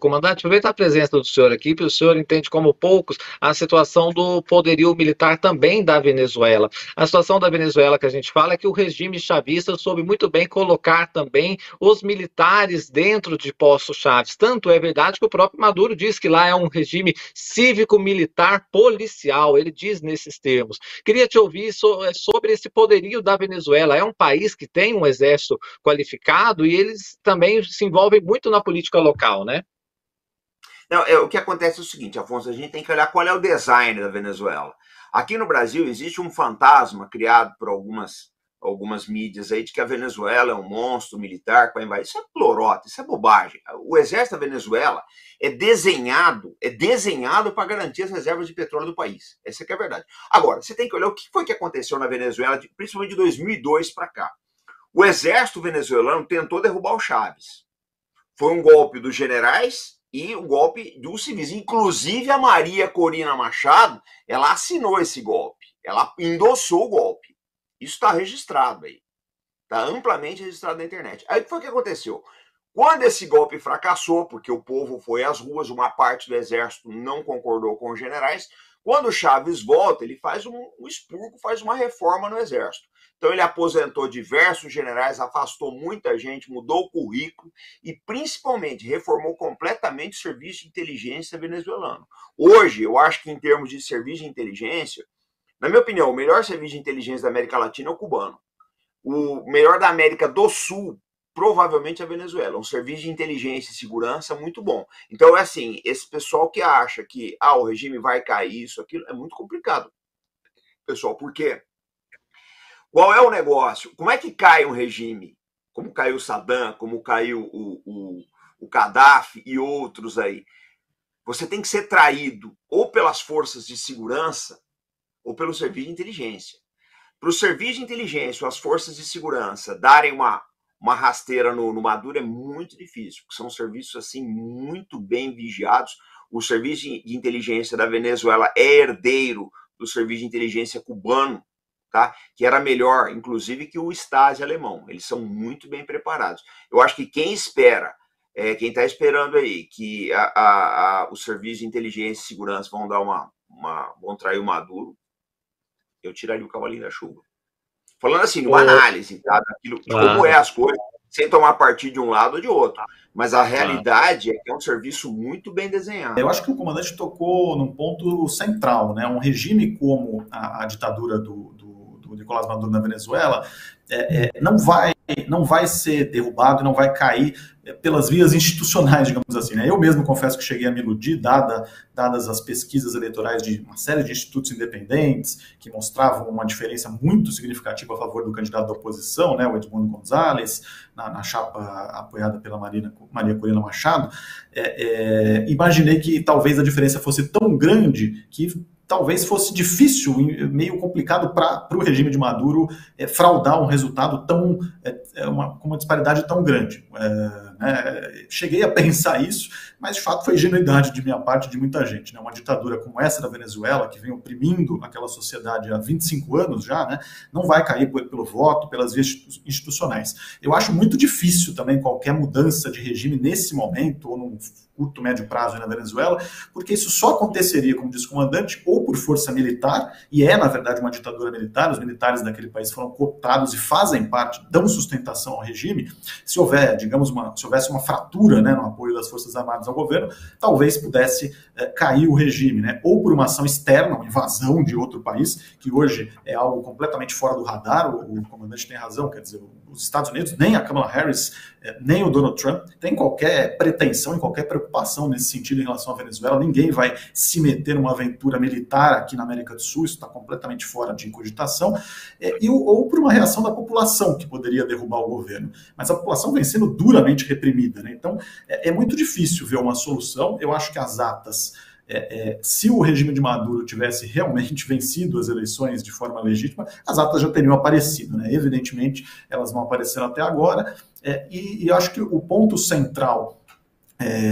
comandante, aproveitar a presença do senhor aqui, porque o senhor entende como poucos a situação do poderio militar também da Venezuela. A situação da Venezuela que a gente fala é que o regime chavista soube muito bem colocar também os militares dentro de postos chaves. Tanto é verdade que o próprio Maduro diz que lá é um regime cívico-militar policial, ele diz nesses termos. Queria te ouvir sobre esse poderio da Venezuela. É um país que tem um exército qualificado e eles também se envolvem muito na política local, né? Não, o que acontece é o seguinte, Afonso, a gente tem que olhar qual é o design da Venezuela. Aqui no Brasil existe um fantasma criado por algumas mídias aí de que a Venezuela é um monstro militar que vai invadir. Isso é plorota, isso é bobagem. O exército da Venezuela é desenhado para garantir as reservas de petróleo do país. Essa é que é a verdade. Agora, você tem que olhar o que foi que aconteceu na Venezuela, principalmente de 2002 para cá. O exército venezuelano tentou derrubar o Chávez. Foi um golpe dos generais e o golpe dos civis. Inclusive a Maria Corina Machado, ela assinou esse golpe. Ela endossou o golpe. Isso está registrado aí. Está amplamente registrado na internet. Aí o que foi que aconteceu? Quando esse golpe fracassou, porque o povo foi às ruas, uma parte do exército não concordou com os generais, quando o Chávez volta, ele faz um expurgo, faz uma reforma no exército. Então ele aposentou diversos generais, afastou muita gente, mudou o currículo e principalmente reformou completamente o serviço de inteligência venezuelano. Hoje, eu acho que em termos de serviço de inteligência, na minha opinião, o melhor serviço de inteligência da América Latina é o cubano. O melhor da América do Sul, provavelmente a Venezuela. Um serviço de inteligência e segurança muito bom. Então, é assim, esse pessoal que acha que o regime vai cair, isso, aquilo, é muito complicado. Pessoal, por quê? Qual é o negócio? Como é que cai um regime? Como caiu o Saddam, como caiu o Gaddafi e outros aí? Você tem que ser traído ou pelas forças de segurança ou pelo serviço de inteligência. Para o serviço de inteligência ou as forças de segurança darem uma rasteira no Maduro é muito difícil, porque são serviços assim muito bem vigiados. O serviço de inteligência da Venezuela é herdeiro do serviço de inteligência cubano, tá? Que era melhor, inclusive, que o Stasi alemão. Eles são muito bem preparados. Eu acho que quem quem está esperando aí que os serviços de inteligência e segurança vão dar vão trair o Maduro, eu tiraria o cavalinho da chuva. Falando assim, uma análise, tá? Daquilo, de como é as coisas, sem tomar partido de um lado ou de outro. Mas a realidade é que é um serviço muito bem desenhado. Eu acho que o comandante tocou num ponto central, né? Um regime como a ditadura do Nicolás Maduro na Venezuela não vai ser derrubado, não vai cair pelas vias institucionais, digamos assim, né? Eu mesmo confesso que cheguei a me iludir, dadas as pesquisas eleitorais de uma série de institutos independentes que mostravam uma diferença muito significativa a favor do candidato da oposição, né, o Edmundo Gonzalez, na chapa apoiada pela Maria Corina Machado. Imaginei que talvez a diferença fosse tão grande que talvez fosse difícil, meio complicado para o regime de Maduro fraudar um resultado com uma disparidade tão grande. Cheguei a pensar isso, mas de fato foi ingenuidade de minha parte e de muita gente. Né? Uma ditadura como essa da Venezuela, que vem oprimindo aquela sociedade há 25 anos já, né? Não vai cair pelo voto, pelas vias institucionais. Eu acho muito difícil também qualquer mudança de regime nesse momento, ou num curto, médio prazo na Venezuela, porque isso só aconteceria, como diz o comandante, ou por força militar, e na verdade, uma ditadura militar, os militares daquele país foram cooptados e fazem parte, dão sustentação ao regime. Se houver, digamos, se houvesse uma fratura, né, no apoio das Forças Armadas ao governo, talvez pudesse cair o regime, né, ou por uma ação externa, uma invasão de outro país, que hoje é algo completamente fora do radar, o comandante tem razão, quer dizer, os Estados Unidos, nem a Kamala Harris, nem o Donald Trump tem qualquer pretensão e qualquer preocupação nesse sentido em relação à Venezuela. Ninguém vai se meter numa aventura militar aqui na América do Sul, isso está completamente fora de cogitação, ou por uma reação da população que poderia derrubar o governo. Mas a população vem sendo duramente reprimida, né? Então é muito difícil ver uma solução. Eu acho que as atas, se o regime de Maduro tivesse realmente vencido as eleições de forma legítima, as atas já teriam aparecido, né? Evidentemente, elas não apareceram até agora, e eu acho que o ponto central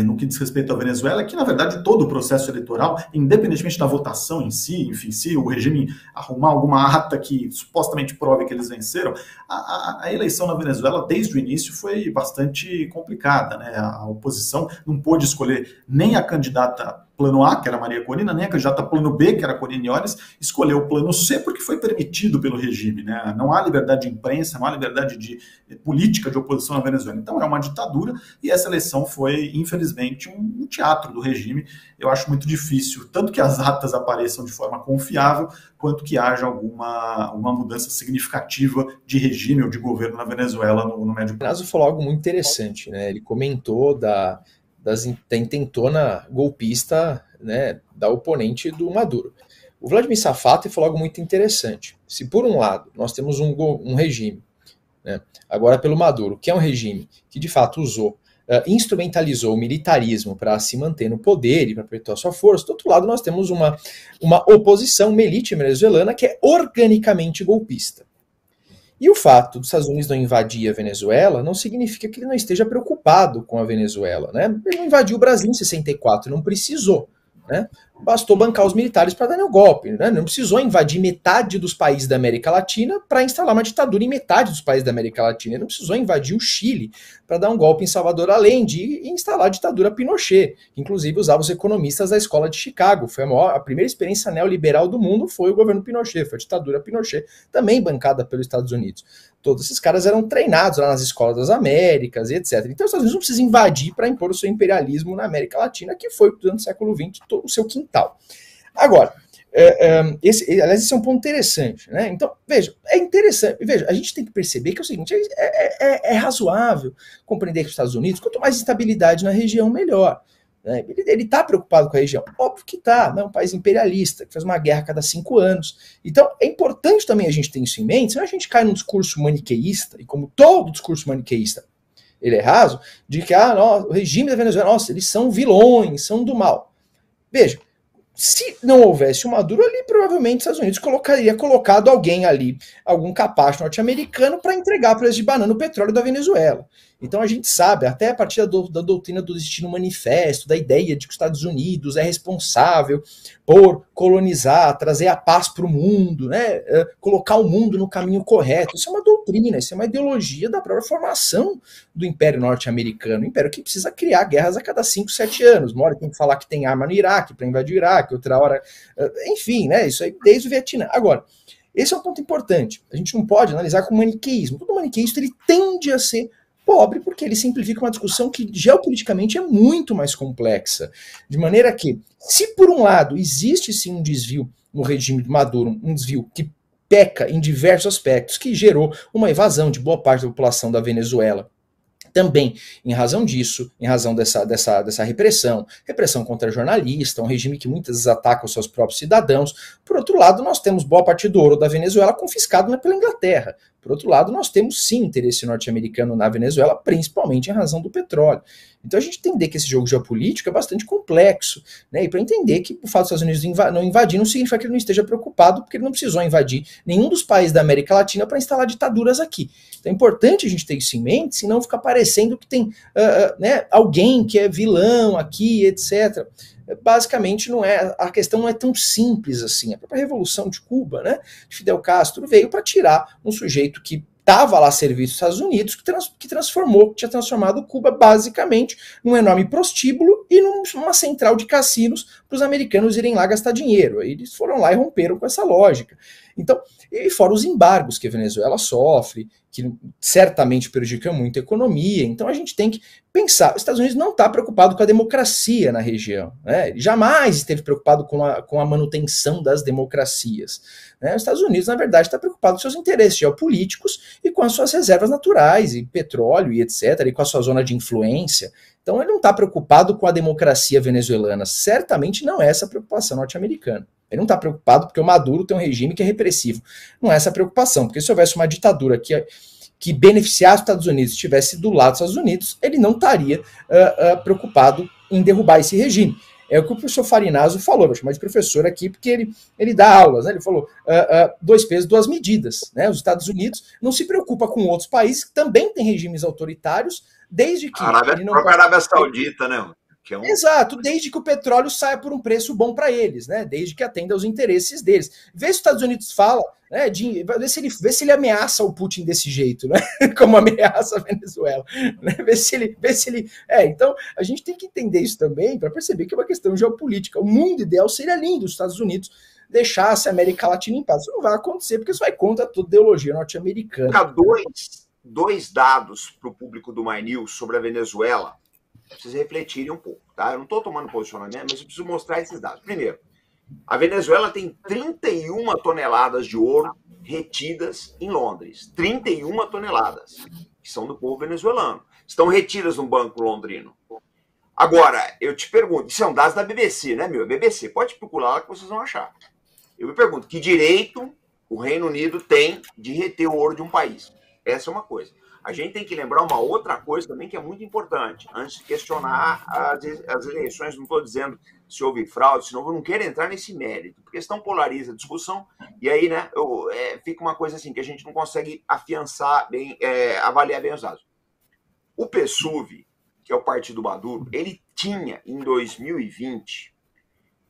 no que diz respeito à Venezuela, é que, na verdade, todo o processo eleitoral, independentemente da votação em si, enfim, se o regime arrumar alguma ata que supostamente prove que eles venceram, a eleição na Venezuela, desde o início, foi bastante complicada, né? A oposição não pôde escolher nem a candidata plano A, que era Maria Corina, nem a candidata plano B, que era Corina Yones, escolheu o plano C porque foi permitido pelo regime, né? Não há liberdade de imprensa, não há liberdade de política de oposição na Venezuela. Então é uma ditadura e essa eleição foi, infelizmente, um teatro do regime. Eu acho muito difícil, tanto que as atas apareçam de forma confiável, quanto que haja alguma mudança significativa de regime ou de governo na Venezuela no médio prazo. O Naso falou algo muito interessante, né? Ele comentou da intentona golpista, né, da oponente do Maduro. O Vladimir Safatli falou algo muito interessante. Se por um lado nós temos um regime, né, agora pelo Maduro, que é um regime que de fato instrumentalizou o militarismo para se manter no poder e para perpetuar sua força, do outro lado nós temos uma oposição, uma elite venezuelana que é organicamente golpista. E o fato dos Estados Unidos não invadir a Venezuela não significa que ele não esteja preocupado com a Venezuela, né? Ele não invadiu o Brasil em 64, não precisou, né? Bastou bancar os militares para dar o golpe, né? Não precisou invadir metade dos países da América Latina para instalar uma ditadura em metade dos países da América Latina. Ele não precisou invadir o Chile para dar um golpe em Salvador Allende e instalar a ditadura Pinochet, que inclusive usava os economistas da escola de Chicago. Foi a primeira experiência neoliberal do mundo, foi o governo Pinochet, foi a ditadura Pinochet, também bancada pelos Estados Unidos. Todos esses caras eram treinados lá nas escolas das Américas e etc. Então os Estados Unidos não precisam invadir para impor o seu imperialismo na América Latina, que foi durante o século XX o seu quintal. Agora, esse é um ponto interessante, né? Então, veja, é interessante, veja, a gente tem que perceber que é o seguinte, é razoável compreender que os Estados Unidos, quanto mais instabilidade na região, melhor. Né? Ele está preocupado com a região, óbvio que está, é um país imperialista, que faz uma guerra a cada 5 anos. Então, é importante também a gente ter isso em mente, senão a gente cai num discurso maniqueísta, e como todo discurso maniqueísta, ele é raso, de que o regime da Venezuela, nossa, eles são vilões, são do mal. Veja, se não houvesse o Maduro ali, provavelmente os Estados Unidos teria colocado alguém ali, algum capacho norte-americano, para entregar preço de banana o petróleo da Venezuela. Então a gente sabe, até a partir da doutrina do destino manifesto, da ideia de que os Estados Unidos é responsável por colonizar, trazer a paz para o mundo, né, colocar o mundo no caminho correto. Isso é uma doutrina, isso é uma ideologia da própria formação do Império Norte-Americano, um império que precisa criar guerras a cada 5, 7 anos. Uma hora tem que falar que tem arma no Iraque para invadir o Iraque, outra hora... Enfim, né, isso aí desde o Vietnã. Agora, esse é um ponto importante. A gente não pode analisar com maniqueísmo. Todo maniqueísmo ele tende a ser pobre, porque ele simplifica uma discussão que geopoliticamente é muito mais complexa. De maneira que, se por um lado existe sim um desvio no regime de Maduro, um desvio que peca em diversos aspectos, que gerou uma evasão de boa parte da população da Venezuela, também, em razão disso, em razão dessa repressão contra jornalistas, um regime que muitas vezes ataca os seus próprios cidadãos. Por outro lado, nós temos boa parte do ouro da Venezuela confiscado pela Inglaterra. Por outro lado, nós temos sim interesse norte-americano na Venezuela, principalmente em razão do petróleo. Então a gente entender que esse jogo geopolítico é bastante complexo, né? E para entender que o fato dos Estados Unidos não invadir não significa que ele não esteja preocupado, porque ele não precisou invadir nenhum dos países da América Latina para instalar ditaduras aqui. Então é importante a gente ter isso em mente, senão fica parecendo que tem né, alguém que é vilão aqui, etc. Basicamente a questão não é tão simples assim. A própria Revolução de Cuba, né, de Fidel Castro, veio para tirar um sujeito que estava lá a serviço dos Estados Unidos, que tinha transformado Cuba basicamente num enorme prostíbulo e numa central de cassinos para os americanos irem lá gastar dinheiro. Aí eles foram lá e romperam com essa lógica. Então, e fora os embargos que a Venezuela sofre, que certamente prejudicam muito a economia. Então a gente tem que pensar, os Estados Unidos não está preocupado com a democracia na região, né? Ele jamais esteve preocupado com a manutenção das democracias, né? Os Estados Unidos, na verdade, está preocupado com seus interesses geopolíticos e com as suas reservas naturais, e petróleo, e etc., e com a sua zona de influência. Então ele não está preocupado com a democracia venezuelana, certamente não é essa a preocupação norte-americana. Ele não está preocupado porque o Maduro tem um regime que é repressivo. Não é essa a preocupação, porque se houvesse uma ditadura que beneficiasse os Estados Unidos, estivesse do lado dos Estados Unidos, ele não estaria preocupado em derrubar esse regime. É o que o professor Farinaso falou, vou chamar de professor aqui, porque ele dá aulas, né? Ele falou 2 pesos, 2 medidas. Né? Os Estados Unidos não se preocupa com outros países que também têm regimes autoritários, desde que ele não a possa... Arábia Saudita, né? Que é um... Exato, desde que o petróleo saia por um preço bom para eles, né? Desde que atenda aos interesses deles. Vê se os Estados Unidos fala, né? Vê se ele ameaça o Putin desse jeito, né? Como ameaça a Venezuela. Né? Vê se ele. Então, a gente tem que entender isso também para perceber que é uma questão geopolítica. O mundo ideal seria lindo, os Estados Unidos deixasse a América Latina em paz. Isso não vai acontecer, porque isso vai contra toda a ideologia norte-americana. Dois dados para o público do My News sobre a Venezuela. Vocês refletirem um pouco, tá? Eu não estou tomando posicionamento, mas eu preciso mostrar esses dados. Primeiro, a Venezuela tem 31 toneladas de ouro retidas em Londres. 31 toneladas, que são do povo venezuelano. Estão retidas no banco londrino. Agora, eu te pergunto, isso é um dado da BBC, né, meu? BBC, pode procurar lá que vocês vão achar. Eu me pergunto, que direito o Reino Unido tem de reter o ouro de um país? Essa é uma coisa. A gente tem que lembrar uma outra coisa também que é muito importante, antes de questionar as eleições. Não estou dizendo se houve fraude, senão eu não quero entrar nesse mérito, porque senão polariza a discussão, e aí, né, fica uma coisa assim, que a gente não consegue afiançar bem, avaliar bem os dados. O PSUV, que é o Partido Maduro, ele tinha, em 2020,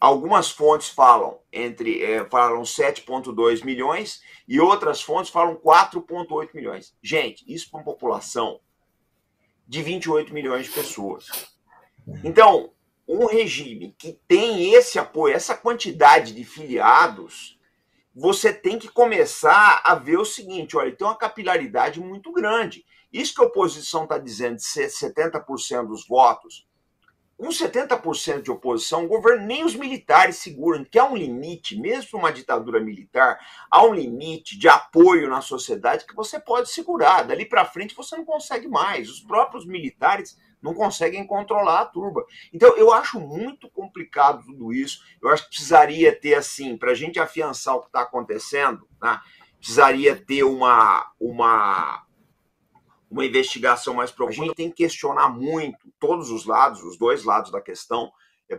algumas fontes falam 7,2 milhões e outras fontes falam 4,8 milhões. Gente, isso para uma população de 28 milhões de pessoas. Então, um regime que tem esse apoio, essa quantidade de filiados, você tem que começar a ver o seguinte, olha, tem uma capilaridade muito grande. Isso que a oposição está dizendo, de ser 70% dos votos, com 70% de oposição, o governo nem os militares seguram, que há um limite, mesmo para uma ditadura militar, há um limite de apoio na sociedade que você pode segurar. Dali para frente você não consegue mais. Os próprios militares não conseguem controlar a turba. Então, eu acho muito complicado tudo isso. Eu acho que precisaria ter, assim, para a gente afiançar o que está acontecendo, né, precisaria ter uma investigação mais profunda. A gente tem que questionar muito todos os lados, os dois lados da questão,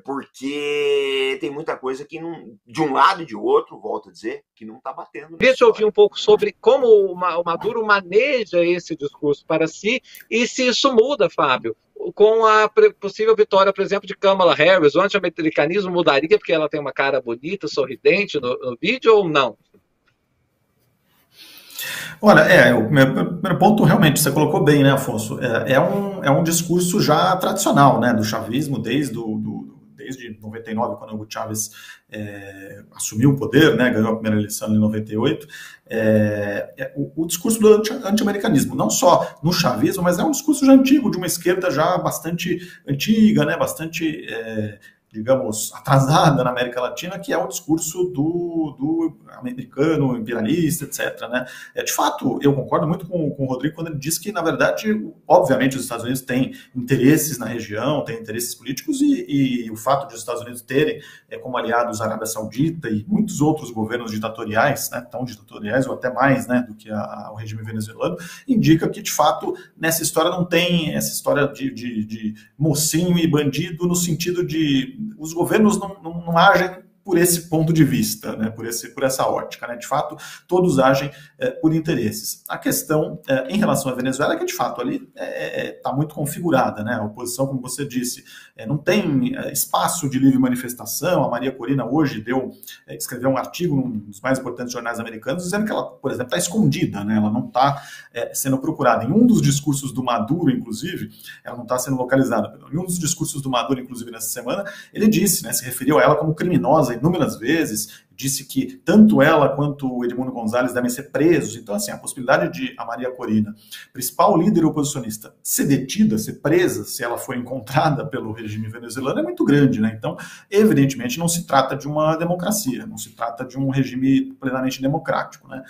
porque tem muita coisa que não, de um lado e de outro, volto a dizer, que não está batendo. Deixa eu ouvir um pouco sobre como o Maduro maneja esse discurso para si e se isso muda, Fábio, com a possível vitória, por exemplo, de Kamala Harris. O anti-americanismo mudaria porque ela tem uma cara bonita, sorridente no vídeo ou não? Olha, o primeiro ponto realmente você colocou bem, né, Afonso? É um discurso já tradicional, né, do chavismo desde 99, quando o Hugo Chávez assumiu o poder, né, ganhou a primeira eleição em 98. O discurso do anti-americanismo, não só no chavismo, mas é um discurso já antigo, de uma esquerda já bastante antiga, né, bastante digamos, atrasada na América Latina, que é o discurso do americano, imperialista, etc. Né? De fato, eu concordo muito com o Rodrigo quando ele diz que, na verdade, obviamente, os Estados Unidos têm interesses na região, têm interesses políticos, e o fato de os Estados Unidos terem como aliados a Arábia Saudita e muitos outros governos ditatoriais, né, tão ditatoriais ou até mais, né, do que o regime venezuelano, indica que, de fato, nessa história não tem essa história de mocinho e bandido no sentido de os governos não agem por esse ponto de vista, né, por essa ótica. Né, de fato, todos agem por interesses. A questão em relação à Venezuela é que, de fato, ali está muito configurada. Né, a oposição, como você disse, não tem espaço de livre manifestação. A Maria Corina hoje escreveu um artigo num dos mais importantes jornais americanos dizendo que ela, por exemplo, está escondida, né, ela não está sendo procurada. Em um dos discursos do Maduro, inclusive, ela não está sendo localizada. Em um dos discursos do Maduro, inclusive, nessa semana, ele disse, né, se referiu a ela como criminosa inúmeras vezes, disse que tanto ela quanto o Edmundo Gonzalez devem ser presos. Então, assim, a possibilidade de a Maria Corina, principal líder oposicionista, ser detida, ser presa, se ela for encontrada pelo regime venezuelano, é muito grande, né? Então, evidentemente, não se trata de uma democracia, não se trata de um regime plenamente democrático, né?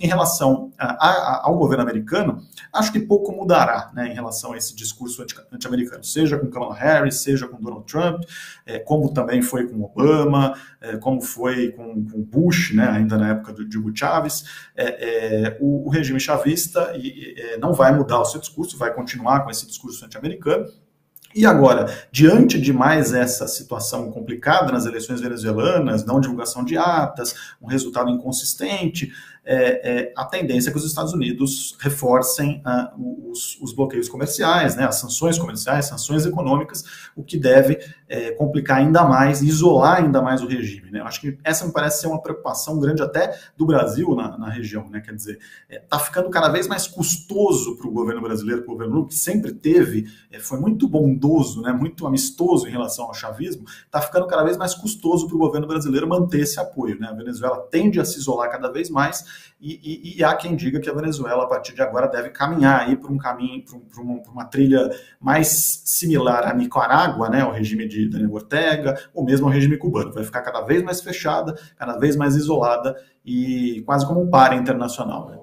Em relação ao governo americano, acho que pouco mudará, né, em relação a esse discurso anti-americano, seja com Kamala Harris, seja com Donald Trump, como também foi com Obama, como foi com Bush, né, ainda na época de Hugo Chávez. O regime chavista não vai mudar o seu discurso, vai continuar com esse discurso anti-americano. E agora, diante de mais essa situação complicada nas eleições venezuelanas, não divulgação de atas, um resultado inconsistente, a tendência é que os Estados Unidos reforcem os bloqueios comerciais, né, as sanções comerciais, sanções econômicas, o que deve complicar ainda mais, isolar ainda mais o regime, né? Eu acho que essa me parece ser uma preocupação grande até do Brasil na região, né? Quer dizer, está ficando cada vez mais custoso para o governo brasileiro, para o governo Lula, que sempre teve, foi muito bondoso, né, muito amistoso em relação ao chavismo, está ficando cada vez mais custoso para o governo brasileiro manter esse apoio, né? A Venezuela tende a se isolar cada vez mais e há quem diga que a Venezuela, a partir de agora, deve caminhar aí para um caminho, para uma trilha mais similar à Nicarágua, né, ao regime de Daniel Ortega, ou mesmo ao regime cubano. Vai ficar cada vez mais fechada, cada vez mais isolada e quase como um par internacional, né?